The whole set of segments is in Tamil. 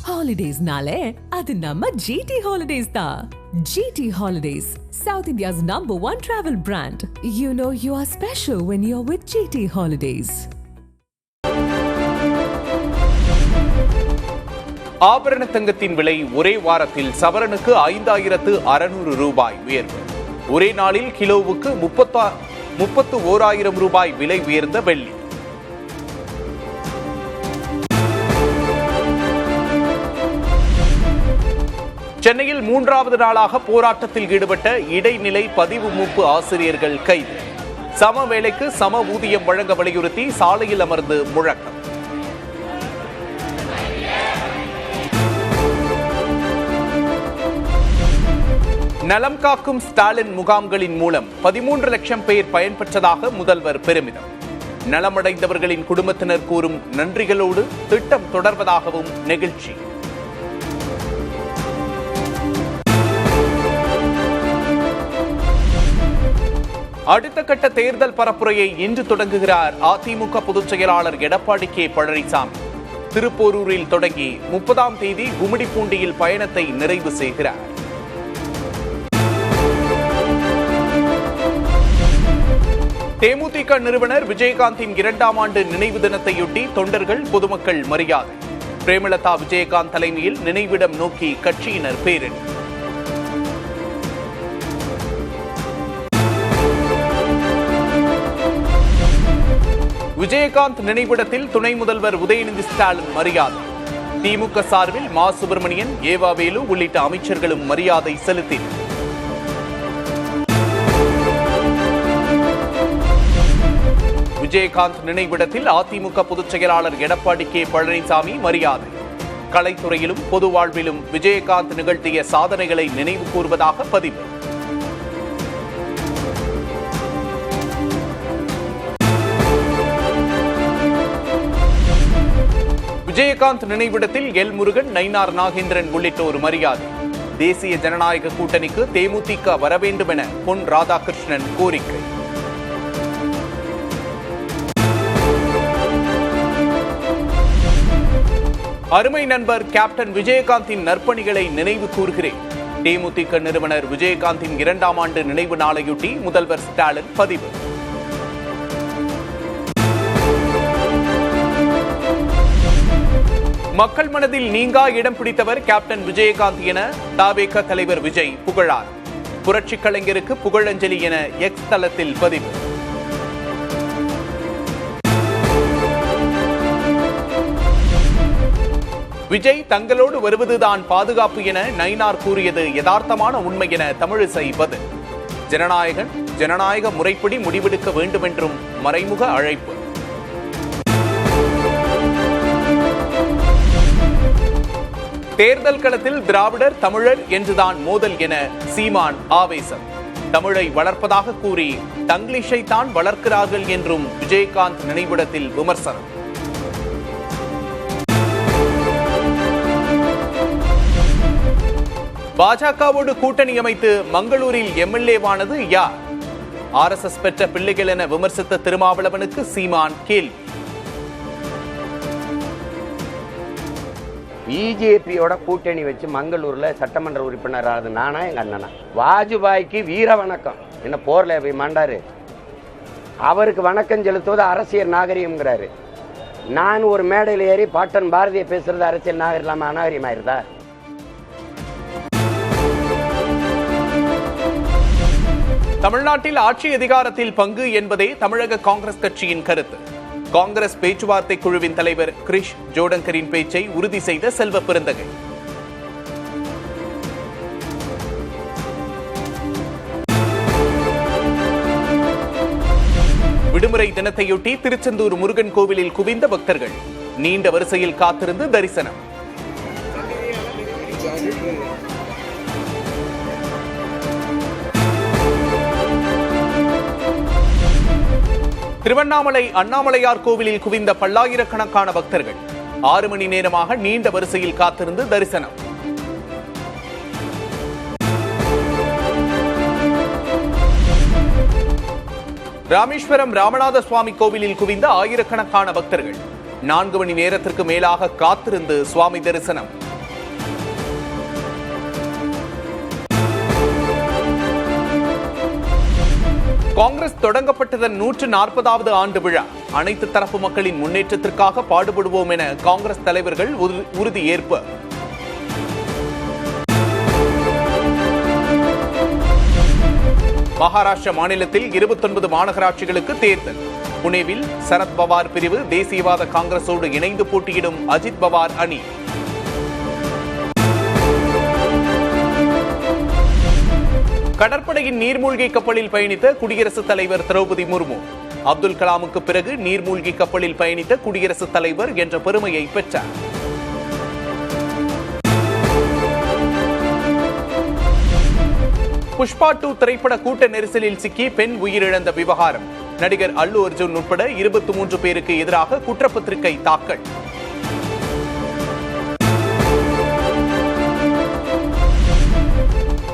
Holidays-nale, adu namma GT Holidays da. GT Holidays, South India's #1 travel brand. You know you are special when you're with GT Holidays. ஆபரண தங்கத்தின் விலை ஒரே வாரத்தில் சவரனுக்கு 5600 ரூபாய் உயர்வு. ஒரே நாளில் கிலோவுக்கு 31,000 ரூபாய் விலை உயர்ந்த வெள்ளி. சென்னையில் 3வது நாளாக போராட்டத்தில் ஈடுபட்ட இடைநிலை பதிவு மூப்பு ஆசிரியர்கள் கைது. சம வேளைக்கு சம ஊதியம் வழங்க வலியுறுத்தி சாலையில் அமர்ந்து முழக்கம். நலம் காக்கும் ஸ்டாலின் முகாம்களின் மூலம் 13 லட்சம் பேர் பயன்பெற்றதாக முதல்வர் பெருமிதம். நலமடைந்தவர்களின் குடும்பத்தினர் கூறும் நன்றிகளோடு திட்டம் தொடர்வதாகவும் நெகிழ்ச்சி. அடுத்த கட்ட தேர்தல் பரப்புரையை இன்று தொடங்குகிறார் அதிமுக பொதுச் செயலாளர் எடப்பாடி கே பழனிசாமி. திருப்போரூரில் தொடங்கி 30ஆம் தேதி கும்மிடிப்பூண்டியில் பயணத்தை நிறைவு செய்கிறார். தேமுதிக நிறுவனர் விஜயகாந்தின் 2ஆம் ஆண்டு நினைவு தினத்தையொட்டி தொண்டர்கள் பொதுமக்கள் மரியாதை. பிரேமலதா விஜயகாந்த் தலைமையில் நினைவிடம் நோக்கி கட்சியினர் பேரணி. விஜயகாந்த் நினைவிடத்தில் துணை முதல்வர் உதயநிதி ஸ்டாலின் மரியாதை. திமுக சார்பில் மா சுப்பிரமணியன், ஏவாவேலு உள்ளிட்ட அமைச்சர்களும் மரியாதை செலுத்தினர். விஜயகாந்த் நினைவிடத்தில் அதிமுக பொதுச் செயலாளர் எடப்பாடி கே பழனிசாமி மரியாதை. கலைத்துறையிலும் பொது வாழ்விலும் விஜயகாந்த் நிகழ்த்திய சாதனைகளை நினைவு கூர்வதாக பதிவு. விஜயகாந்த் நினைவிடத்தில் எல் முருகன், நயினார் நாகேந்திரன் உள்ளிட்டோர் மரியாதை. தேசிய ஜனநாயக கூட்டணிக்கு தேமுதிக வர வேண்டும் என பொன் ராதாகிருஷ்ணன் கோரிக்கை. அருமை நண்பர் கேப்டன் விஜயகாந்தின் நற்பணிகளை நினைவு கூர்கிறேன். தேமுதிக நிறுவனர் விஜயகாந்தின் 2ஆம் ஆண்டு நினைவு நாளையொட்டி முதல்வர் ஸ்டாலின் பதிவு. மக்கள் மனதில் நீங்கா இடம் பிடித்தவர் கேப்டன் விஜயகாந்த் என தவேக தலைவர் விஜய் புகழார். புரட்சி கலைஞருக்கு புகழஞ்சலி என எக்ஸ் தளத்தில் பதிவு. விஜய் தங்களோடு வருவதுதான் பாதுகாப்பு என நயினார் கூறியது யதார்த்தமான உண்மை என தமிழிசை பதில். ஜனநாயக முறைப்படி முடிவெடுக்க வேண்டும் என்றும் மறைமுக அழைப்பு. தேர்தல் களத்தில் திராவிடர் தமிழர் என்றுதான் மோதல் என சீமான் ஆவேசம். தமிழை வளர்ப்பதாக கூறி தங்கிலீஷை தான் வளர்க்கிறார்கள் என்றும் விஜயகாந்த் நினைவிடத்தில் விமர்சனம். பாஜகவோடு கூட்டணி அமைத்து மங்களூரில் எம்எல்ஏவானது யார்? RSS பெற்ற பிள்ளைகள் என விமர்சித்த திருமாவளவனுக்கு சீமான் கேள்வி. பிஜேபியோட கூட்டணி வச்சு மங்களூர்ல சட்டமன்ற உறுப்பினர் ஆனது நானா எங்க அண்ணனா? வாஜ்பாய்க்கு வீர வணக்கம் என்ன போர்ல போய் மாண்டாரு, அவருக்கு வணக்கம் செலுத்துவது அரசியல் நாகரிகம்ங்கிறாரு. நான் ஒரு மேடையில் ஏறி பாட்டன் பாரதிய பேசுறது அரசியல் நாகரிகம் இல்லாம அநாகரிகமாயிருதா? தமிழ்நாட்டில் ஆட்சி அதிகாரத்தில் பங்கு என்பதே தமிழக காங்கிரஸ் கட்சியின் கருத்து. காங்கிரஸ் பேச்சுவார்த்தை குழுவின் தலைவர் கிரிஷ் ஜோடங்கரின் பேச்சை உறுதி செய்த செல்வ பெருந்தகை. விடுமுறை தினத்தையொட்டி திருச்செந்தூர் முருகன் கோவிலில் குவிந்த பக்தர்கள். நீண்ட வரிசையில் காத்திருந்து தரிசனம். திருவண்ணாமலை அண்ணாமலையார் கோவிலில் குவிந்த பல்லாயிரக்கணக்கான பக்தர்கள் 6 மணி நேரமாக நீண்ட வரிசையில் காத்திருந்து தரிசனம். ராமேஸ்வரம் ராமநாத சுவாமி கோவிலில் குவிந்த ஆயிரக்கணக்கான பக்தர்கள் 4 மணி நேரத்திற்கு மேலாக காத்திருந்து சுவாமி தரிசனம். காங்கிரஸ் தொடங்கப்பட்டதன் 140வது ஆண்டு விழா. அனைத்து தரப்பு மக்களின் முன்னேற்றத்திற்காக பாடுபடுவோம் என காங்கிரஸ் தலைவர்கள் உறுதியேற்பு. மகாராஷ்டிரா மாநிலத்தில் 29 மாநகராட்சிகளுக்கு தேர்தல். புனேவில் சரத் பவார் பிரிவு தேசியவாத காங்கிரசோடு இணைந்து போட்டியிடும் அஜித் பவார் அணி. கடற்படையின் நீர்மூழ்கி கப்பலில் பயணித்த குடியரசுத் தலைவர் திரௌபதி முர்மு. அப்துல் கலாமுக்கு பிறகு நீர்மூழ்கி கப்பலில் பயணித்த குடியரசுத் தலைவர் என்ற பெருமையை பெற்றார். புஷ்பா 2 திரைப்பட கூட்ட நெரிசலில் சிக்கி பெண் உயிரிழந்த விவகாரம். நடிகர் அல்லு அர்ஜுன் உட்பட 23 பேருக்கு எதிராக குற்றப்பத்திரிகை தாக்கல்.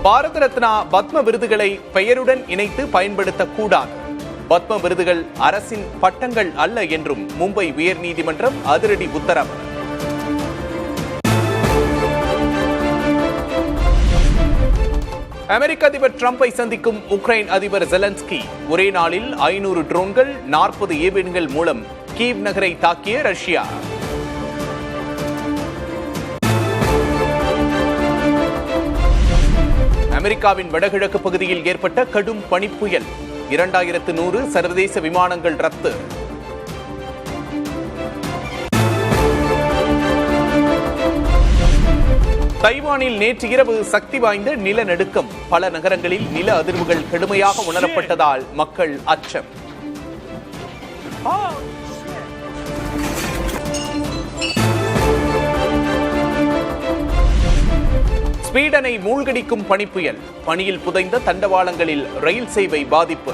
பாரத ரத்னா பத்ம விருதுகளை பெயருடன் இணைத்து பயன்படுத்தக்கூடாது. பத்ம விருதுகள் அரசின் பட்டங்கள் அல்ல என்றும் மும்பை உயர்நீதிமன்றம் அதிரடி உத்தரவு. அமெரிக்க அதிபர் டிரம்பை சந்திக்கும் உக்ரைன் அதிபர் ஜெலன்ஸ்கி. ஒரே நாளில் 500 ட்ரோன்கள் 40 ஏவுகணைகள் மூலம் கீவ் நகரை தாக்கிய ரஷ்யா. அமெரிக்காவின் வடகிழக்கு பகுதியில் ஏற்பட்ட கடும் பனிப்புயல். 2100 சர்வதேச விமானங்கள் ரத்து. தைவானில் நேற்று இரவு சக்தி வாய்ந்த நிலநடுக்கம். பல நகரங்களில் நில அதிர்வுகள் கடுமையாக உணரப்பட்டதால் மக்கள் அச்சம். ஸ்வீடனை மூழ்கடிக்கும் பனிப்புயல். பனியில் புதைந்த தண்டவாளங்களில் ரயில் சேவை பாதிப்பு.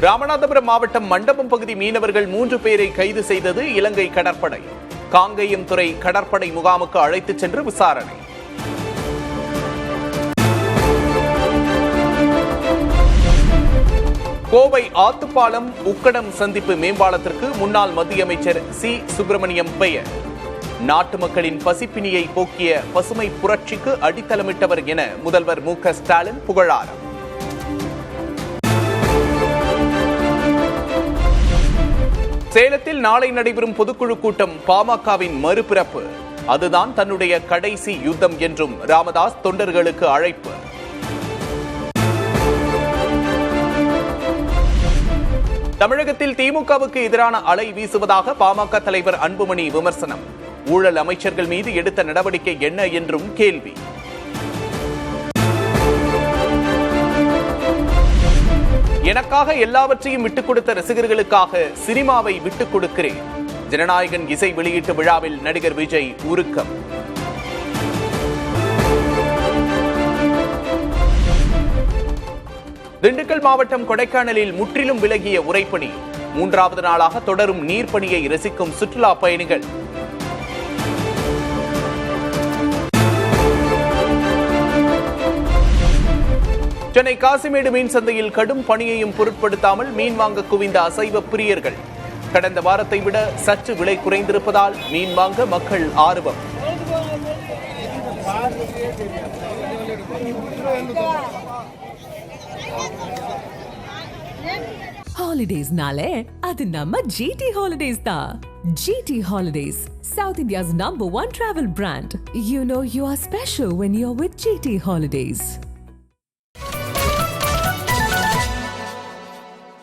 ராமநாதபுரம் மாவட்டம் மண்டபம் பகுதி மீனவர்கள் 3 பேரை கைது செய்தது இலங்கை கடற்படை. காங்கேயம் துறை கடற்படை முகாமுக்கு அழைத்துச் சென்று விசாரணை. கோவை ஆத்துப்பாலம் உக்கடம் சந்திப்பு மேம்பாலத்திற்கு முன்னாள் மத்திய அமைச்சர் சி சுப்பிரமணியம் பெயர். நாட்டு மக்களின் பசிப்பினியை போக்கிய பசுமை புரட்சிக்கு அடித்தளமிட்டவர் என முதல்வர் மு.க. ஸ்டாலின் புகழாரம். சேலத்தில் நாளை நடைபெறும் பொதுக்குழு கூட்டம் பாமகவின் மறுபிறப்பு. அதுதான் தன்னுடைய கடைசி யுத்தம் என்றும் ராமதாஸ் தொண்டர்களுக்கு அழைப்பு. தமிழகத்தில் திமுகவுக்கு எதிரான அலை வீசுவதாக பாமக தலைவர் அன்புமணி விமர்சனம். ஊழல் அமைச்சர்கள் மீது எடுத்த நடவடிக்கை என்ன என்றும் கேள்வி. எனக்காக எல்லாவற்றையும் விட்டுக் கொடுத்த ரசிகர்களுக்காக சினிமாவை விட்டுக் கொடுக்கிறேன். ஜனநாயகன் இசை வெளியீட்டு விழாவில் நடிகர் விஜய் உருக்கம். திண்டுக்கல் மாவட்டம் கொடைக்கானலில் முற்றிலும் விலகிய உறைபனி. 3வது நாளாக தொடரும் நீர்ப்பனியை ரசிக்கும் சுற்றுலா பயணிகள். சென்னை காசிமேடு மீன் சந்தையில் கடும் பனியையும் பொருட்படுத்தாமல் மீன் வாங்க குவிந்த அசைவ பிரியர்கள். கடந்த வாரத்தை விட சற்று விலை குறைந்திருப்பதால் மீன் வாங்க மக்கள் ஆர்வம். Holidays nale adu namma GT Holidays da. GT Holidays, South India's #1 travel brand. You know you are special when you're with GT Holidays.